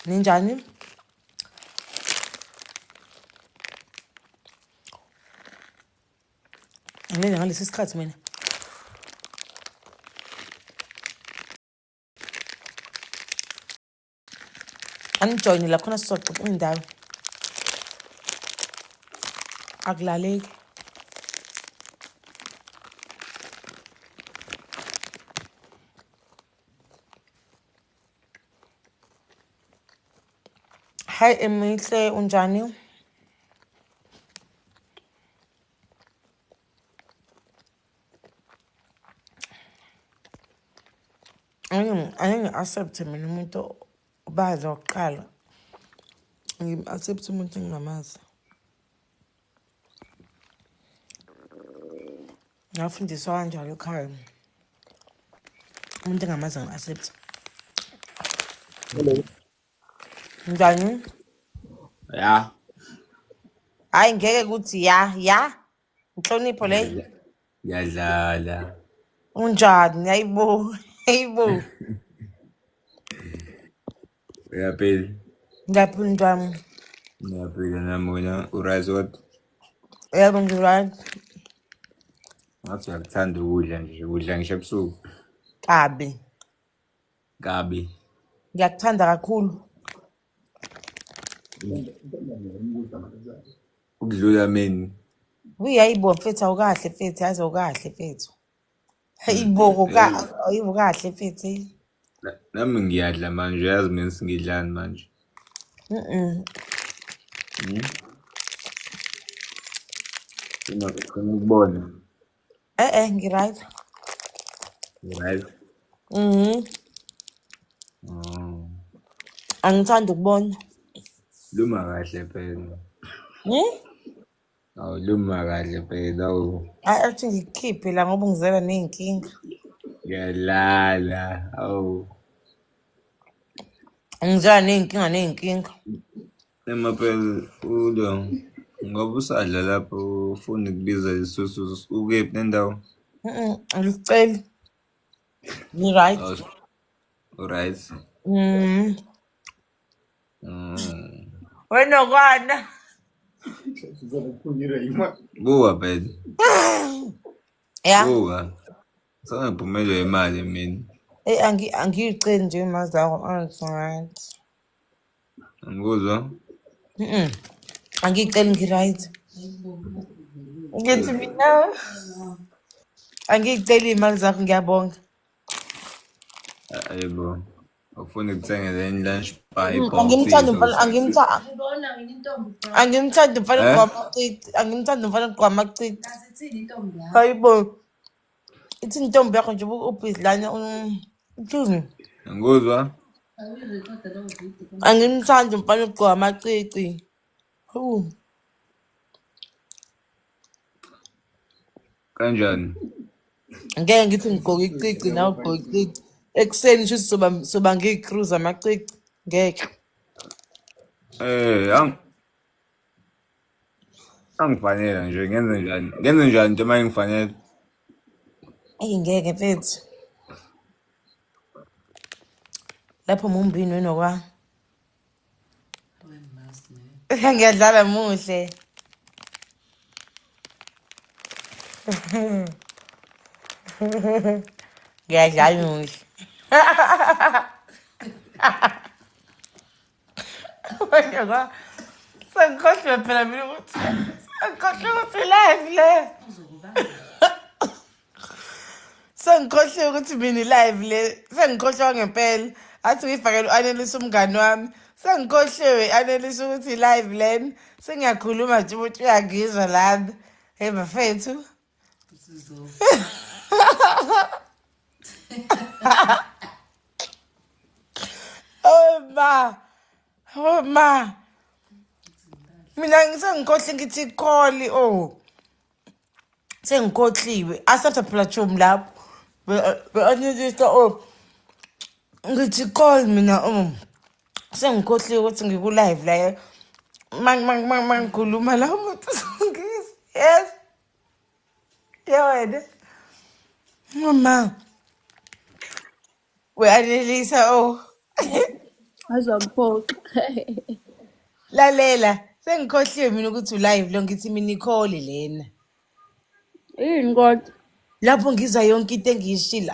Ninjani? Ngene ngalesi sikhathi mina. Angijoyine la khona sizoxoxa indawo. Akulaleki. Hi Emihle, unjani? Angi-accept mina umuntu obazi oqala. Ngi-accept umuntu engingamazi. Ngafundiswa kanjalo ekhaya. Umuntu engingamazi ngi-accept. Hello. Njani? Ya. Hayi ngeke kuthi ya. Inhlonipho le. Ngiyadlala. Unjani? Hayibo. Hayibo. Uyaphila? Ngiyaphila njani? Ngiyaphila nami wena uright kodwa? Yebo ngi-right. Ngathi uyakuthanda ukudla nje, udla ngisho ebusuku. Kabi. Ngiyakuthanda kakhulu. Ukudlula mina. Hayibo mfethu awukahle mfethu, yazi awukahle mfethu. Hayibo kahle mfethu. Nami ngiyadla manje, uyazi mina singidlani manje. Khona ukubona. Ngi-right. Right? Angithandi ukubona. Luma kahle phela. Awu luma kahle phela awu. Athi ngikhiphe la ngoba ungizela ney'nkinga. Ngiyadlala awu. Ngizela ney'nkinga. Ema phela ulo ngoba usadla lapho ufuna ukubiza isusu ukephi nendawo. Angiceli. Ngi-right. Alright. Wena okwana. Buka phela. Ya. Buka. Sangiphumelwe imali mina. Angiyiceli nje imali zakho. Right. Angikuzwa? Angiyiceli ngi-right. Ngithi mina angiyiceli iy'mali zakho, ngiyabonga. Yebo. Ufuna ukuthengela yini lunch bar Angimthandi umfana ogqoka amacici. Hayibo. Ithi intombi yakho nje ubhizi lana uthini? Angikuzwa? Angimthandi umfana ogqoka amacici. Kanjani? Ngeke ngithi ngigqoke icici nawe ugqoke icici. Ekuseni nje soba ngiy'cruise amacici. Ngeke. Angifanele nje ngenze njani into uma ingifanele? Ngeke mfethu. Lapho mumbini wena okwa. Ngiyadlala muhle. Ngiyadlala muhle. Sengikhohlwe phela mina ukuthi live le. Sengikhohlwe ukuthi mina live le. Sengikhohlwa ngempela. Athi ngifakele u-Annelise umngani wami. Sengikhohlwe Annelise ukuthi live lena. Sengiyakhuluma nje ukuthi uyangizwa lana. Hey bafethu. Oh ma. Mina sengikhohle ngithi call sengikhohliwe. Asatha phela chum lapho. Be-Annelise ngithi call mina sengikhohliwe ukuthi ngiku-live la. Mangikhuluma la umuntu sengizwa. Yes. Wena. Mama. We-Annelise Azangiphoqa. Lalela, sengikhohliwe mina ukuthi ulive lo ngithi mina ikholi lena. Yini kodwa? Lapho ngizwa yonke into engiyishilo.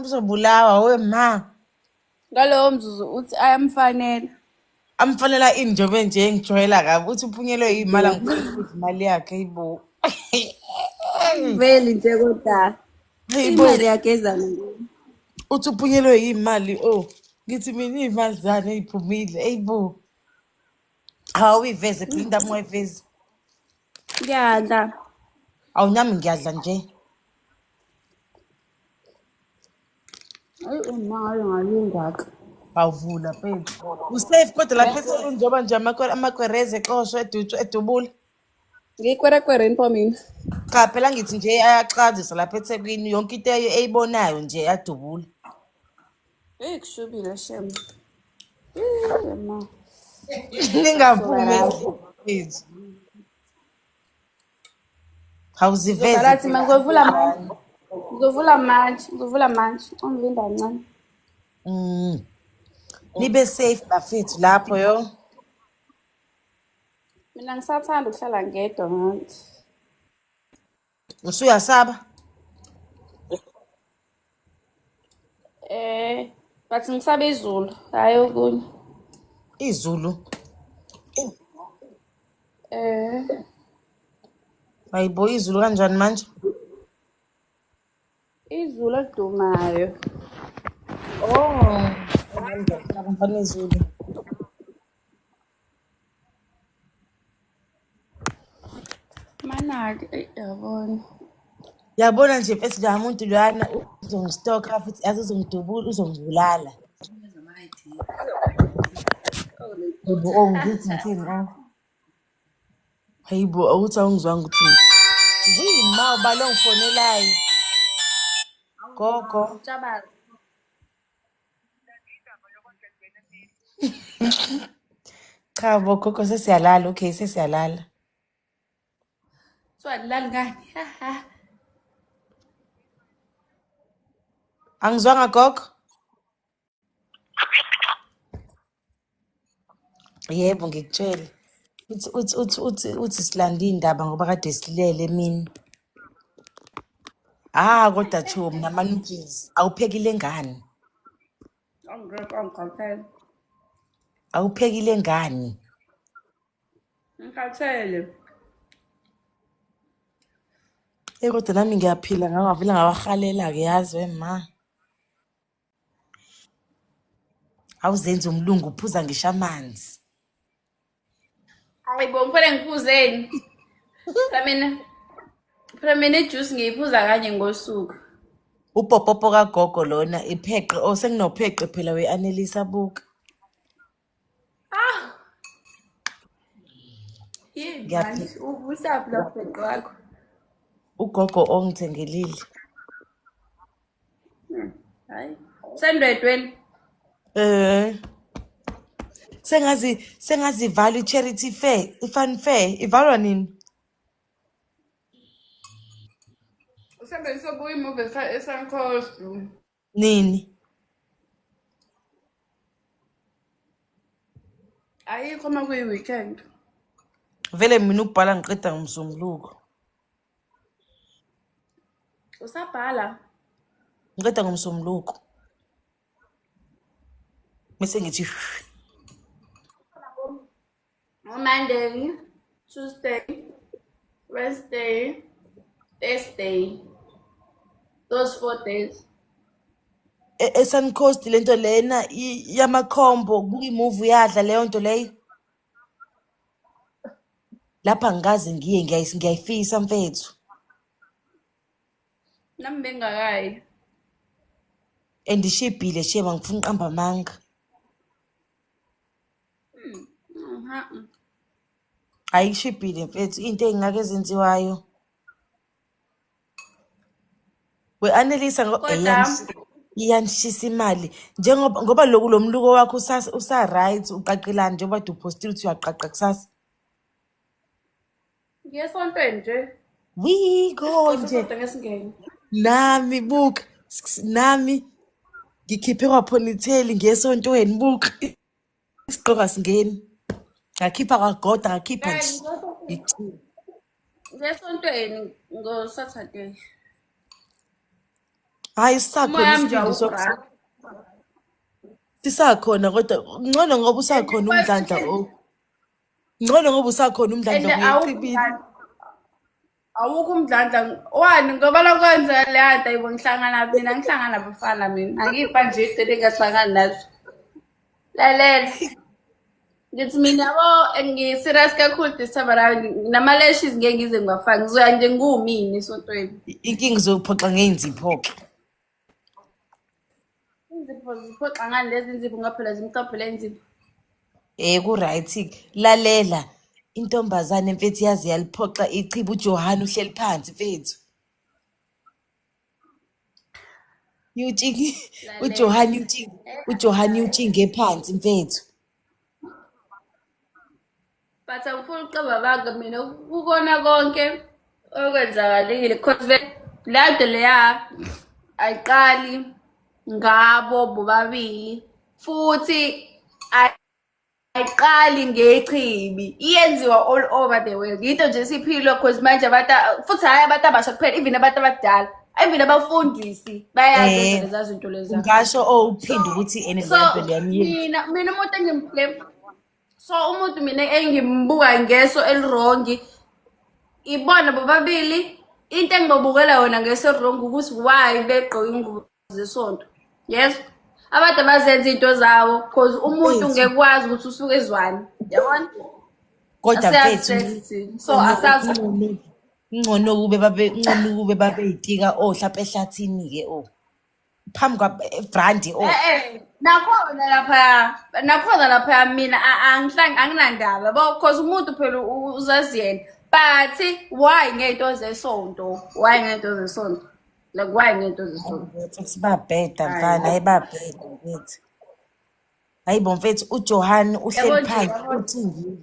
Uzobulawa wema. Ngalowo mzuzu uthi ayamfanela. Amfanela ini njengoba nje engijwayela kabi uthi uphunyelwe iy'mali angifuni ukudla imali yakhe yibo. Vele nje kodwa. Hayibo, Imali yageza ngini. uthi uphunyelwe iy'mali ngithi mina iy'mali zani ey'phumile eyibo. Awuyiveze phela indaba ungayivezi. Ngiyadla. Awunyami ngiyadla nje. Ayi imali ngalingaka. Awuvula mfethu. Usafe kodwa lapha eceleni njengoba nje amakwereze exoshwe edubula. Ngikwerekwere mpo mina. Cha phela ngithi nje ayaxhazisa lapha eThekwini yonke into eyibonayo nje yadubula. Kushubile shem. Ma. Ningaphumi mfethu. Awuziveze. Zalathi ngizovula manje. Ngizovula manje. Ungilinda kancane. Nibe safe bafethu lapho yo. Mina ngisathanda ukuhlala ngedwa ngathi. Usuyasaba? Bathi ngisaba izulu, hayi okunye. Izulu. Hayibo izulu kanjani manje? Izulu elidumayo. Ngiyafuna izulu. Manaki, yabona. Yabona nje mfethu nje umuntu lwana uzongistoka futhi yazi uzongidubula uzongibulala. Hayibo ngithi ngithini hayibo awuthi awungizwanga ukuthi yini ma ubalo ngifonelayo. Gogo. Cha bo gogo sesiyalala okay sesiyalala. Swalilali ngani? Angizwanga gogo? Yebo ngikutshele. Uthi silanda indaba ngoba kade silele emini. Kodwa Chomi namanukisi awuphekile ngani? Angikhathele. Awuphekile ngani? Ngikhathele. Kodwa nami ngiyaphila ngavela ngawahalela-ke yazi wema. Awuzenzi umlungu uphuza ngisho amanzi. Hayibo ngifane ngiphuzeni. Mina ijuice ngiyiphuza kanye ngosuku. Upopopo kagogo lona ipheqe senginopheqe phela we-Annelisa buka. Yini manje ubusaphi lapho wakho? Ugogo ongithengelile. Hayi. Sendwedweni. Sengazi ivalwa i-charity fair, i-fun fair ivalwa nini? Usembe sobuya imove eSuncoast. Nini? Ayikho uma kuyi-weekend. Vele mina ukubhala ngiqeda ngomsombuluko. Usabhala? Ngiqeda ngomsombuluko. Bese ngithi Monday, Tuesday, Wednesday, Thursday. Those 4 days. eSuncoast lento lena yamakhombo kuyimovie yadla leyo nto leyo. Lapha ngikaze ngiye ngiyayifisa mfethu. Nami bengakayi. Andishibhile shema ngifuna uqamba amanga. Ayishibhile mfethu into engake zenziwayo. We-Annelisa iyanishisa imali ngoba lo mluko wakho usa-right uqaqelana njengoba upostile uthi uyaqaqa kusasa. Ngesontweni nje. Wiko nje. Nami buka nami ngikhiphe kwaphonitheli ngesontweni buka. Isigqoko asingeni. Ngakhipha kwagoda, ngakhipha nje. Kanti Ichiwe. ngesontweni ngo-Saturday. Hayi Umoya sisakhona wami nje isibindi awugraph. sisakhona kodwa ngcono ngoba usakhona umdlandla ngcono ngoba usakhona umdlandla And kuya echibini. awukho umdlandla wani ngoba lokwenza leya nto ayibo mina ngihlangana nabafana mina angipha nje izinto engingahlangani nazo. Lalela ngithi mina yabo ngi-serious kakhulu this time around nama-lashes ngeke ngize ngiwafake ngizoya nje nguwumini esontweni. Inkinga izophoxa ngey'nzipho-ke. Inzipho ziphoxa ngani lezi nzipho ngoba phela zimhlophe le nzipho. Ku-right-ke lalela intombazane mfethu yazi yaliphoxa ichibi uJohani uhleli phansi mfethu. uJohani utshinge phansi mfethu. But angifuni ukuqamba amanga mina kukona konke okwenzakalile because leya nto leya ayiqali ngabo bobabili futhi ayiqali ngechibi iyenziwa all over the world yinto nje siphilwe because manje futhi hhayi abantu abasha kuphela even abantu abadala even abafundisi bayazenza leza zinto leza. Ungasho uphinde ukuthi lento leya mina umuntu engimplay so umuntu mina engimbuka ngeso elirongi ibona bobabili into engibabukela yona ngeso elirongi ukuthi why begqoka ingubo zesonto. Yes, abantu abazenza into zawo because umuntu ngekwazi ukuthi usuke ezwani yabona kodwa mfethu so asazi ngcono kube babeyitika ohlampe ehlathini ke phambi kwabrandi nakhona lapha mina anginandaba because umuntu phela uzazi yena but why ngento zesonto like why ngento zesonto sibabheda mfana ayibabheda mfethu hayibo mfethu uJohani uhleli phansi uthingile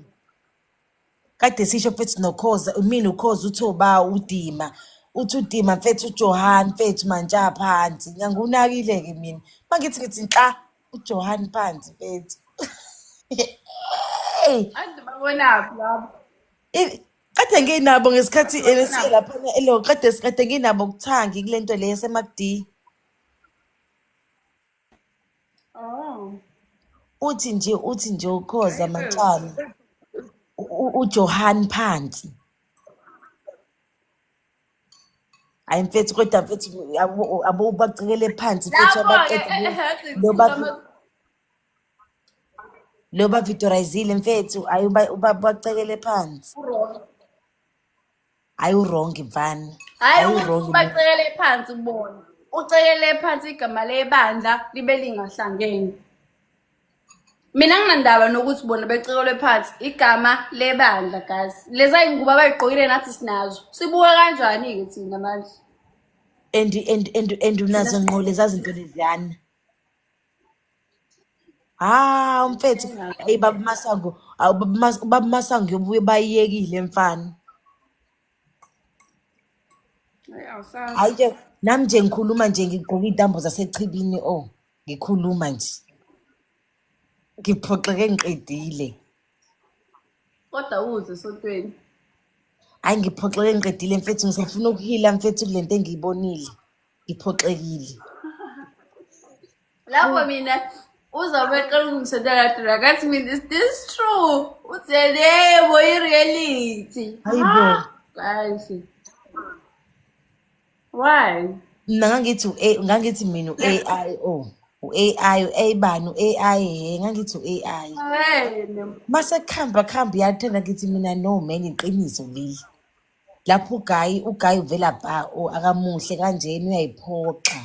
kade sisho mfethu nokhoza mina ukhoza uthi oba udima uthi udima mfethu uJohani mfethu manje aphansi ngiyangunakile ke mina mangithi nta uJohani phansi mfethu andibabonaphi lapho kade nginabo ngesikhathi lapha kade nginabo ukuthangi kule nto le yaseMacD. uthi nje ukhoza mantshana uJohani phansi. Hayi mfethu kodwa mfethu abo bacekele phansi mfethu abaqeda lo bavitorizile mfethu hayi bacekele phansi. Hayi uwrong mfana hayi ukuthi bacekele phansi ubona ucekele phansi igama lebandla libe lingahlangene. Mina nginandaba nokuthi bona becekelwe phansi igama lebandla guys leza ingubo abayigqokile nathi sinazo sibuka kanjani ke thina manje and unazo ngqo leza zinto leziyana mfethu hey baba masango yobuye bayiyekile mfana. Hayi ke nami nje ngikhuluma nje ngigqoka intambo zasechibini ngikhuluma nje ngiphoxeke ngiqedile kodwa uze esontweni. Hayi ngiphoxeke ngiqedile mfethu ngisafuna ukuhila mfethu kulento engiyibonile ngiphoxekile lapho mina uzabeqala ukungisedela akathi mina is this true uthi yebo i-reality hayibo guys why mina ngangithi mina u-AI u-AI eyibani u-AI ngangithi u-AI mase kuhamba yathenda ngithi mina no man iqiniso leli lapho uGayi uvela akamuhle kanjena uyayiphoxa.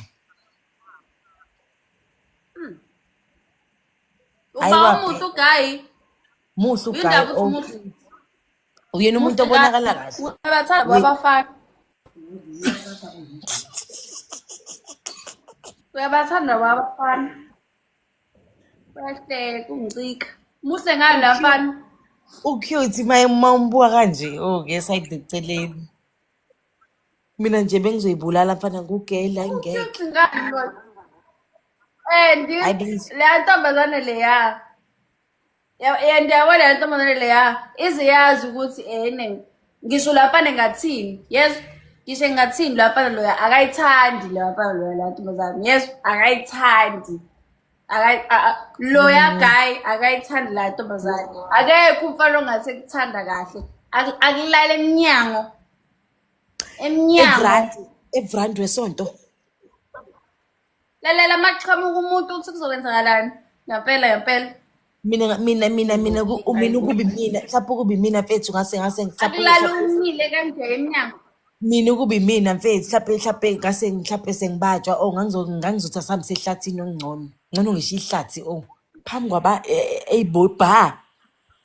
muhle uGayi muhle uGayi uyena umuntu obonakala kahle abathanda abafana uyabathanda abafana bahle kungicika muhle ngani la mfana ucute mawumbuka kanje ngesayidi eceleni mina nje bengizoyibulala mfana ngugela ingeke leya ntombazane leya Yabona le ntombazane leya iziyazi ukuthi ngisho lapha ngathini. Yes. Ngisho ngathini lapha loya akayithandi lapha loya la ntombazane. Yes, akayithandi. Loya guy akayithandi la ntombazane. Akekho umfana ongase kuthanda kahle. Akulala eminyango. Evrand wesonto. Lalela maqhamuka umuntu uthi kuzowenzakalani. Ngempela. Mina ukubi mina mhlawumbe ukubi mina mfethu ngase Akulala umile kanje eminyango. mina ukubi mina mfethu mhlawumbe ngase sengibajwa ngangizothi asihambise ehlathini ongcono ngisho ihlathi phambi kwaba eyibhoba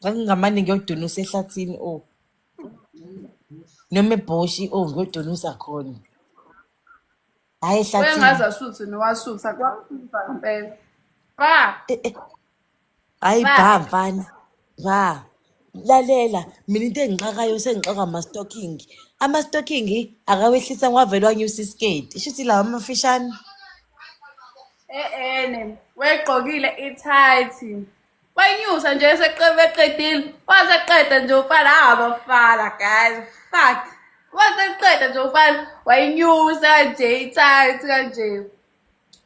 ngangingamane ngiyodunusa ehlathini noma ebhoshi ngiyodunusa khona hayi ehlathini Wengaza suthi nowasutha kwakufa ngempela. hayi mfana lalela mina into engixakayo sengixaka ama-stocking akawehlisa ngwavele wanyusa iskate isho ukuthi lawa amafishane Wegqokile ithayithi. Wayinyusa nje seqedile. Waseqeda nje ufana abafana guys. Fuck. Waseqeda nje ufana wayinyusa nje ithayithi kanje.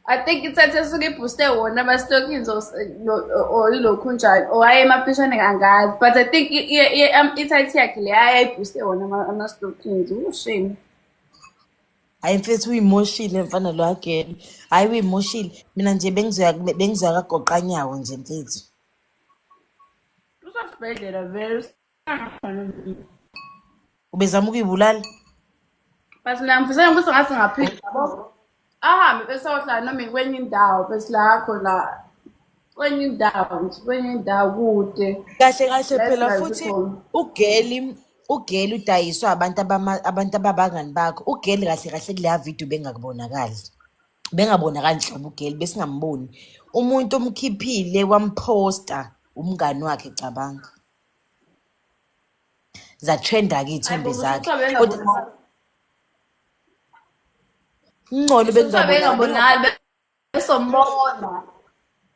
I think ithayithi esuke ibooste wona ama-stockings or ilokhu njalo. Or ayemafishane kangazi. But I think ithayithi yakhe le ayayibooste wona ama-stockings. Ushame. hayi mfethu uyimoshile mfana lo agele hayi uyimoshile mina nje bengizoya kagoqa nyawo nje mfethu Usasibhedlela vele. ubezama ukuyibulala But ngiyamfisela ukuthi ngathi ngaphila yabo. Ahambe bese ohlala noma kwenye indawo bese la khona kwenye indawo kude. kahle phela futhi ugeli udayiswa abantu abangani bakho ugeli kahle kuleya video bengabonakali nhlobo ugeli besingamboni umuntu omkhiphile wamposta umngani wakhe cabanga zatrenda-ke iy'thombe zakhe ngcono bengabonakali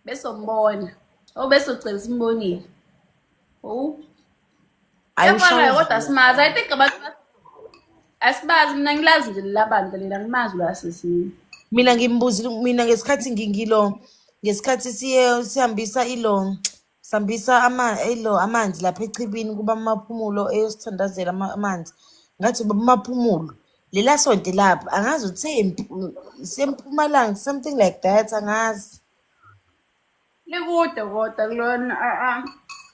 besombona besocela simbonile. Kodwa simazi. I think abantu asibazi mina ngilazi nje labantu lela ngimazi lwasesini. mina ngimbuzile mina ngesikhathi sihambisa sihambisa amanzi lapha echibini kuba amaphumulo eyosithandazela amanzi ngathi amaphumulo lela sonto lapha angazi uthi sempumalanga something like that angazi Likude kodwa kulona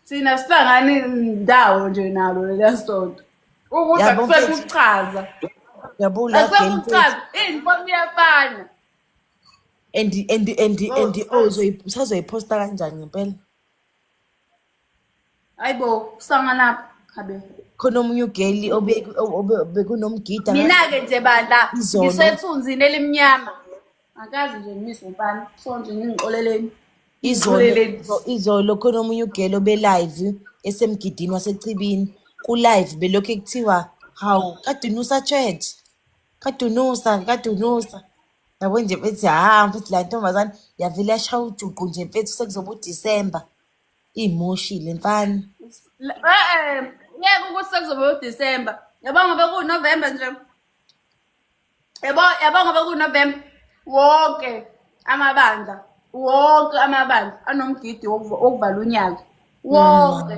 Sina sihlangana indawo nje nalo lela sonto. Ukuthi akusekho ukuchaza. Yabula Akusekho ukuchaza. Info iyafana. usazoyiposta kanjani ngempela Hayibo kusangana khabe. khona omunye ugeli bekunomgida Mina-ke nje bandla ngisethunzini elimnyama. Akazi nje ngimise umfana. So nje ngingixoleleni. izolo khona omunye ugelo be-live esemgidini wasechibini ku-live belokhu kuthiwa hawu kadunusa church kadunusa yabo nje mfethi mfethi la ntombazane yavele yashaya ujuqu nje mfethi sekuzoba uDisemba iy'moshile mfana Ngeke ukuthi sekuzoba uDisemba. Yabonga bekuNovember nje. Yabonga bekuNovember. Wonke amabandla anomgidi wokuvala unyaka. Wonke.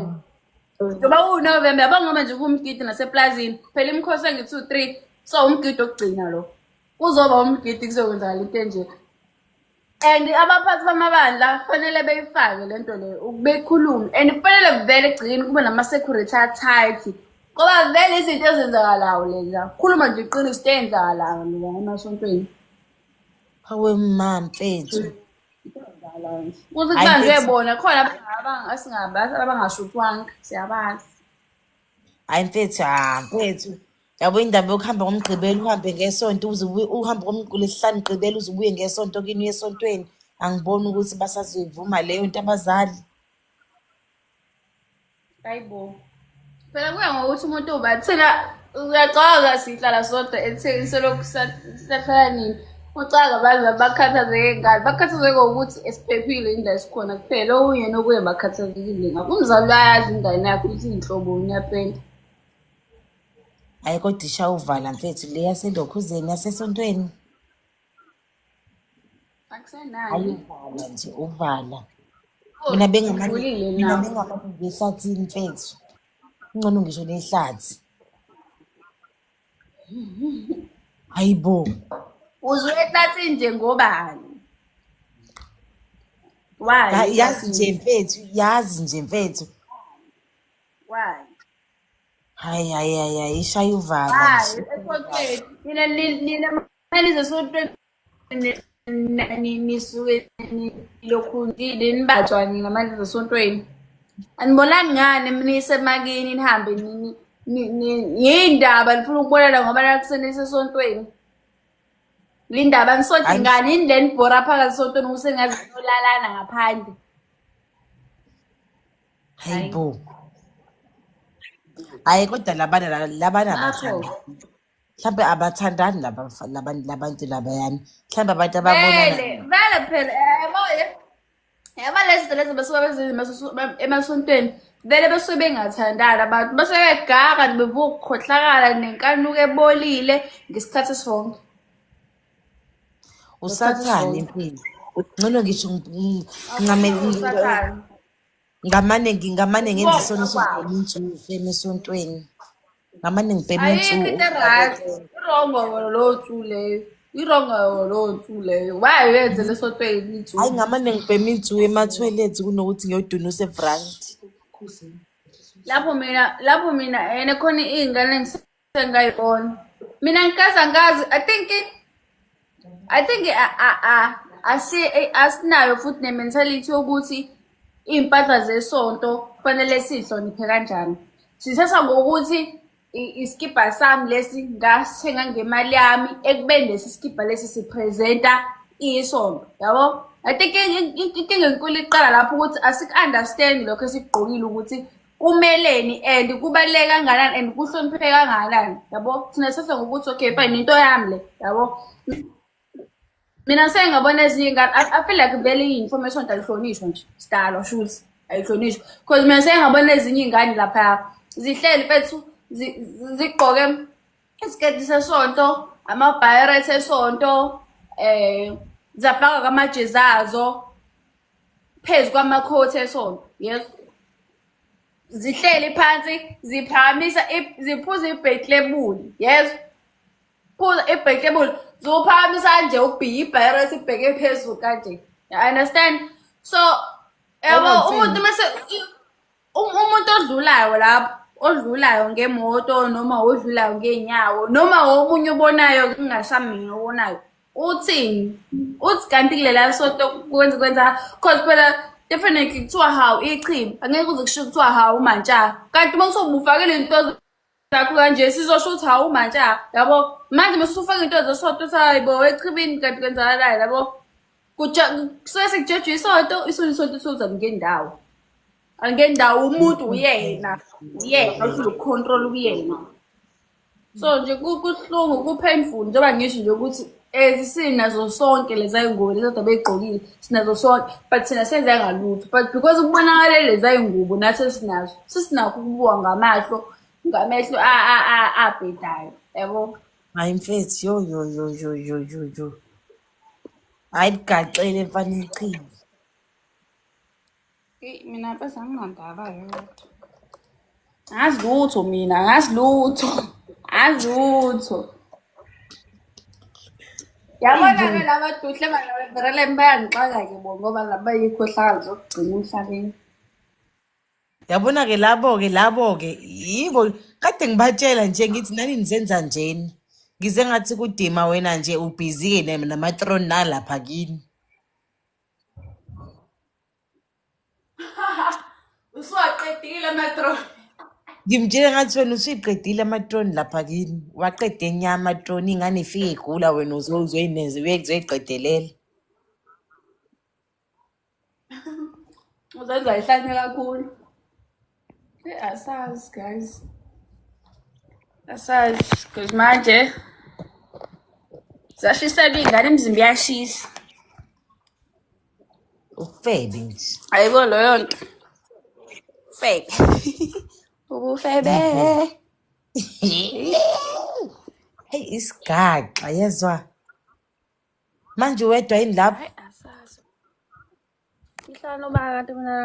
Ngoba uNovember yabonga manje kumgidi naseplazini. Phela imikhosi engi 2-3 so umgidi okugcina lo. Kuzoba umgidi kuzokwenzakala into enje. And abaphathi bamabandla kufanele beyifake lento le ukubekhuluma and kufanele kuvele egcini kube nama-security tight ngoba vele izinto ezenzakalayo leza khuluma nje iqiniso eyenzakalayo la emasontweni hawe mfethu kuze kubanjwe bona khona abangashuthwanga siyabazi hayi mfethu yabo indaba yokuhamba ngomgqibelo uhambe ngesonto uze uhambe ngomgqibelo gqibelo uze ubuye ngesonto kini esontweni angiboni ukuthi basazoyivuma leyo nto abazali hayibo phela kuya ngokuthi umuntu uba thina uyacabanga sihlala sodwa eThekwini selokhu sisahlala nini Ucanga abantu abakhathazeke ngani bakhathazeke ngokuthi esiphephile inda esikhona kuphela okunye nokuye bakhathazekile ngakho umzali uyayazi ingane yakho ukuthi inhloboni yapenda Hayi kodwa ishawuvala mfethu le yaselokhuzeni yasesontweni. akusenani Ayivala nje uvala. Oh, Mina ivulile mina nawo bengamane ngehlathini mfethu. Ngcono ngisho nehlathi. Hayibo. uzuyehlathini njengobani why Yazi nje ehlathini mfethu, yazi nje mfethu. why Hayi ishaya uvala why nje. esontweni nina manje esontweni nisuke lokhundile nibathwa nina manje esontweni anibonani ngani nisemakini nihambe yindaba nifuna ukubonana ngoba nakusenesesontweni lindaba nisonke Hayi ngani yini le nibhora phakathi esontweni ukusengazi nolalana ngaphandle hayi hayibo. Hayi kodwa labana ngakho abathandani. Mhlambe abathandani labantu labayani. Mhlambe abantu ababonana. vele phela yabo lezi zinto lezi basuke bezenza emasontweni vele besuke bengathandani abantu basuke begaga bevuka ukukhohlakala nenkanuko ebolile ngesikhathi esonke Usathane impilo. Ngcono ngisho usathane ngamane ngenza isono ukubonga sokubhema kwabo insuku emesontweni. Ngamane ngibhema ayikho insuku. into right irongo lothu leyo irongo lothu leyo why wenze lesontweni Hayi ithu ngamane ngibhema insuku ema-toilet kunokuthi ngiyodunisa evrand. lapho mina ene khona iy'ngane engisengayibona mina ngikaze I think asinayo futhi ne-mentality yokuthi iy'mpahla zesonto kufanele sihloniphe kanjani sithatha ngokuthi iskipa sami lesi ngasithenga ngemali yami ekubeni lesi skipa lesi sipresenta isonto yabo I think inkinga enkulu iqala lapho ukuthi asik-understand lokho esikugqokile ukuthi kumeleni and kubaluleke kangakanani and kuhlonipheke kangakanani yabo thina sithatha ngokuthi okay fine into yami le yabo mina sengabona ezinye ingane I feel like vele i-information ayihlonishwa nje sidalwa shuthi ayihlonishwa because mina sengabona ezinye iy'ngane lapha zihleli fethu zigqoke isiketi sesonto amabhayirethi esonto zafaka kwamajezi azo phezu kwamakhoti esonto yes zihleli phansi ziphakamisa ziphuza ibhekilebuli yes phuza ibhekilebuli zophakamisa kanje ubhiya ibhayirethi ibheke phezulu kanje you understand so yabo umuntu mase umuntu odlulayo lapho odlulayo ngemoto noma odlulayo ngeenyawo noma omunye obonayo kungasamina obonayo uthini uthi kanti kulela sonto kwenza cause phela definitely kuthiwa hawu ichimbi angeke uze kusho kuthiwa hawu umantsha kanti uma usubufakile into zakho kanje sizosho ukuthi hawu umantsha yabo manje masufaka into zesonto sayibo echibini kanti kwenzakalayo yabo kusuke sekujejwe isonto isonto soza ngendawo angendawo umuntu uyena uhlula ukucontrol uyena so nje kuhlungu kupainful njengoba ngisho nje ukuthi sinazo sonke lezay'ngubo lezi kodwa bey'gqokile sinazo sonke but thina senza ngalutho but because kubonakale lezay'ngubo nathi sesinakho ukubuka ngamehlo abhedayo yabo Hayi mfethu yo. Hayi ligaxele emfanele ichimbi. mina phela anginandaba yodwa angazi lutho yabona-ke labaduhle banabevereleni bayangixaka-ke bo ngoba labayikhohlakala zokugcina emhlabeni Yabona-ke labo-ke yibo kade ngibatshela nje ngithi nani nizenza njeni. Ngize ngathi kudima wena nje ubhizi-ke namatroni nalapha kini. usuwaqedile amatroni Ngimtshele ngathi wena usuyiqedile amatroni lapha kini. Waqede nya amatroni ingane ifike igula wena uzoyiqedelela. uzenza ihlanye kakhulu asazi guys asazi because manje Zashisela iy'ngane imizimba iyashisa. Ufebe nje. Ayibo loyo nto. Fake. Ubufebe. Hey, isigaxa yezwa. Manje wedwa yini lapho? Hayi asazi. Ihlala nobaba kanti mina.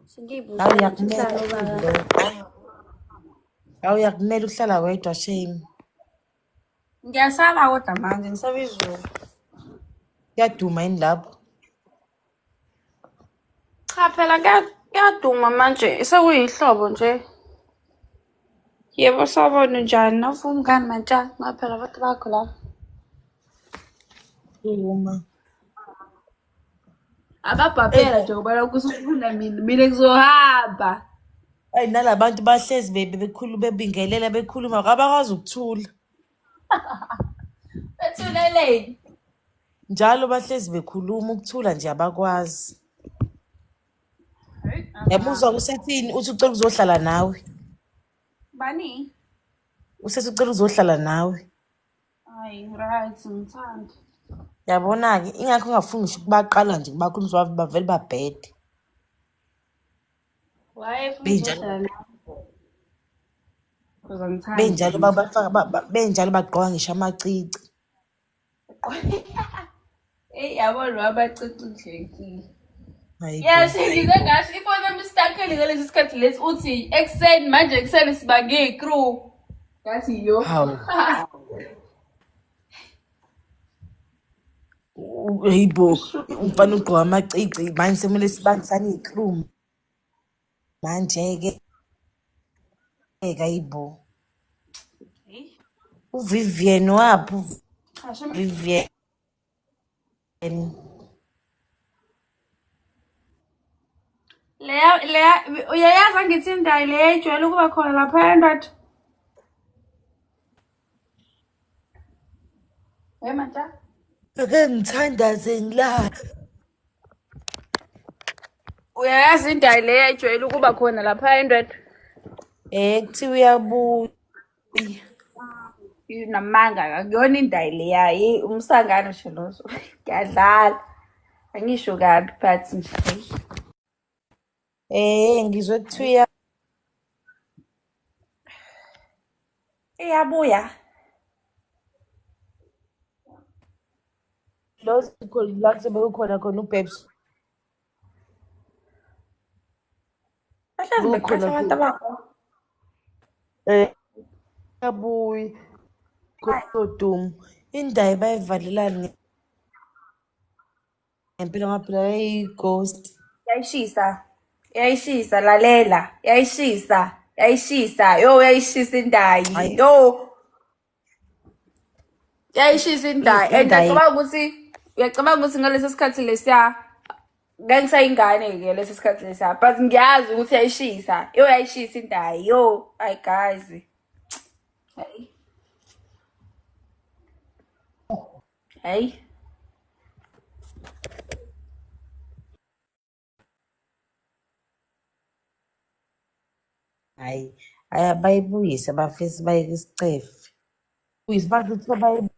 Singiyibuza ukuthi ihlala nobaba. Awuyakumele uhlala wedwa shame. Ngiyasaba kodwa manje ngisaba izulu. Kuyaduma yini lapho? Cha phela kuyaduma manje sekuyihlobo nje. Yebo sawubona njani nawufuna umngani mantshana ngaphela abantu bakho la. Uma. Ababhabhela nje ngoba kusufuna mina kuzohamba. Ayi nalabantu bahlezi bebingelela bekhuluma abakwazi ukuthula. Bethuleleni. Njalo bahlezi bekhuluma ukuthula nje abakwazi. Yabuzwa usethini uthi ucela uzohlala nawe. Bani? Usethi ucela uzohlala nawe. Hayi right ngithanda. Yabona-ke ingakho ngafuni ngisho kubaqala nje bakhuluma bavele babhede. Wayefuna nawe. Kuze ngithanda. Benjalo bagqoka ngisho amacici. Yabo lo abacici udlekile. Hayi. Ngize ngasho ifoni yami isitakele ngalesi sikhathi lesi uthi ekseni manje ekseni sibange icrew. Ngathi yo. Hawu. Hayibo umfana ugqoka amacici manje semele sibangisane iy'khuluma. Manje-ke hayibo. uVivian wapho Vivian Leya uyayazi angithi indayi leya ejwayele ukuba khona lapha endoda. Mantshana. ake ngithandaze ngilala. Uyayazi indayi leya ejwayele ukuba khona lapha endoda. Kuthiwa uyabuya. Namanga akuyona indayi leya umsangano nje lozo. Ngiyadlala. Angisho kabi but nje. Ngizwe kuthiwa iyabuya. la sebekukhona khona uBabs. Bahlezi beqasha abantu abakho. Yabuya koduma indayi bayivalelani ngempela ngaphela ghost. Yayishisa lalela. Yayishisa. Yo yayishisa indayi. Yo. Yayishisa indayi. And uyacabanga ukuthi ngalesi sikhathi lesiya ngangisayingane ke lesi sikhathi lesiya but ngiyazi ukuthi yayishisa. Yo yayishisa indayi. Yo, ay guys. Hey. Hayi bayibuyise bafisa bayeke isicefe. Uyise bathi kuthiwa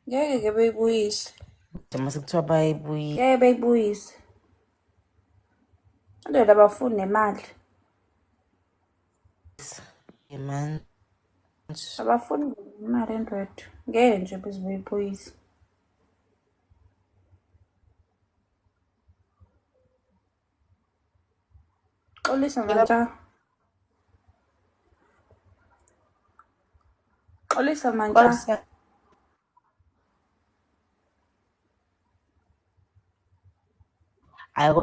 Ngeke beyibuyise. mase kuthiwa bayibuyise. Ngeke beyibuyise. Andoda abafuni nemali. Man. Abafuni imali endoda. Ngeke nje bezibuyise. Xolisa mantshana. Hayi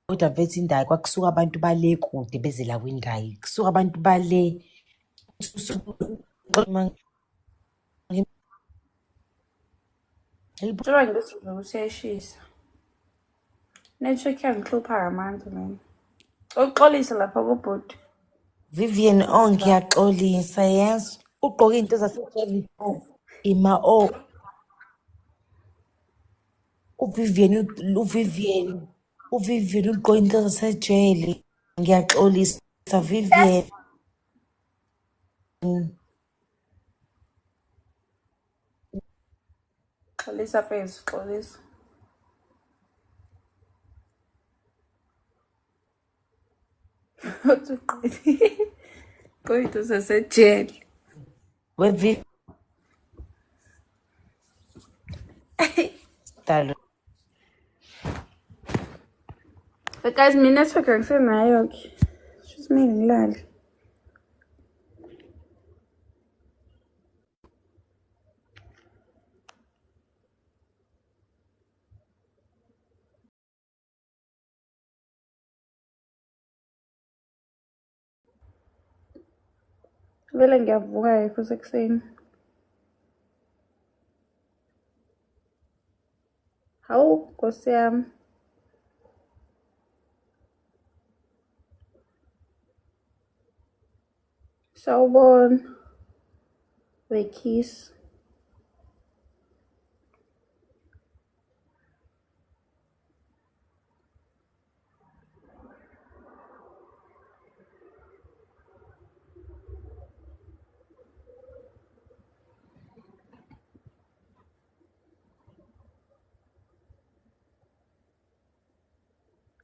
kodwa mfethu indayi kwakusuka abantu bale kude beze la kwindayi. Kusuka abantu bale Njengoba ngithi ukuthi yayishisa. Network yangihlupha ngamandla mina. Uxolisa lapha kubhuti. Vivian ngiyaxolisa yes. Ugqoke into zaseJericho. uVivian uVivian uligqoka into zasejele. Ngiyaxolisa Vivian. Xolisa face, xolisa. Uthi uqedile. Gqoka into zasejele. WeVivian dalo. But guys, my network angisenayo ke. Just mina ngilale. Vele ngiyavuka kusekuseni. Hawu, Nkosi yami. Sawubona. Wekiss.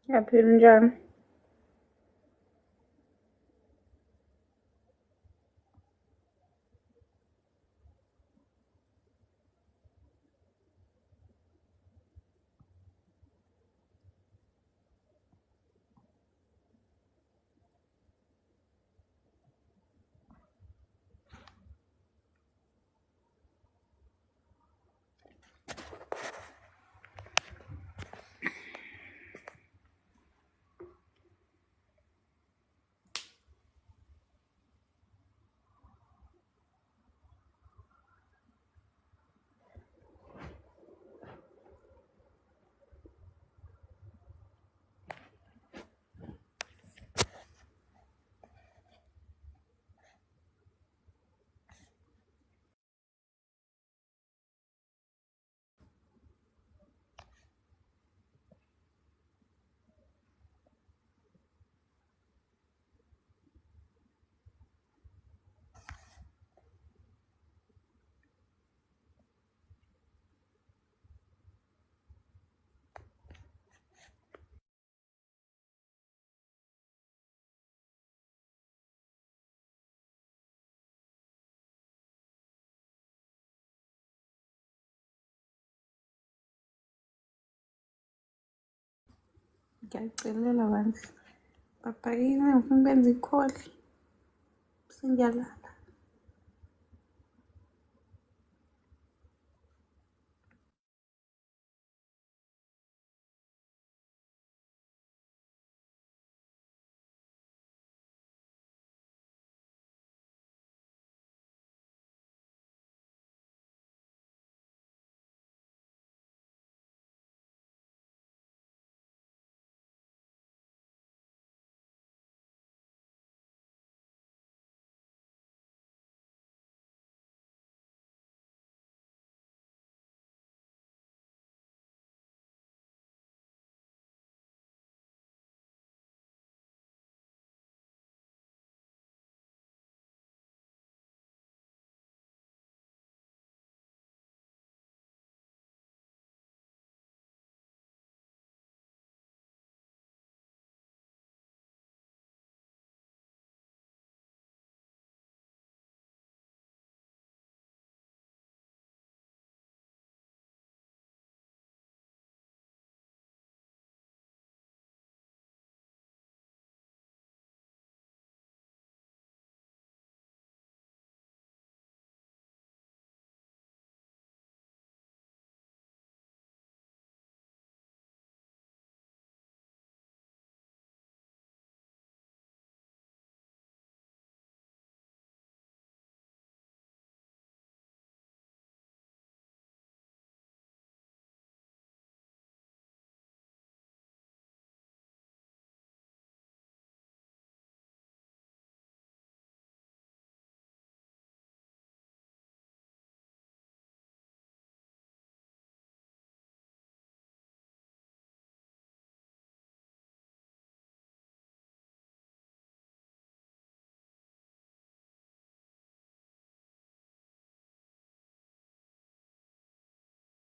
Yaphila njani? Ngiyacelela bandla. Babhakile ngifuna benze i-call. Sengiyala.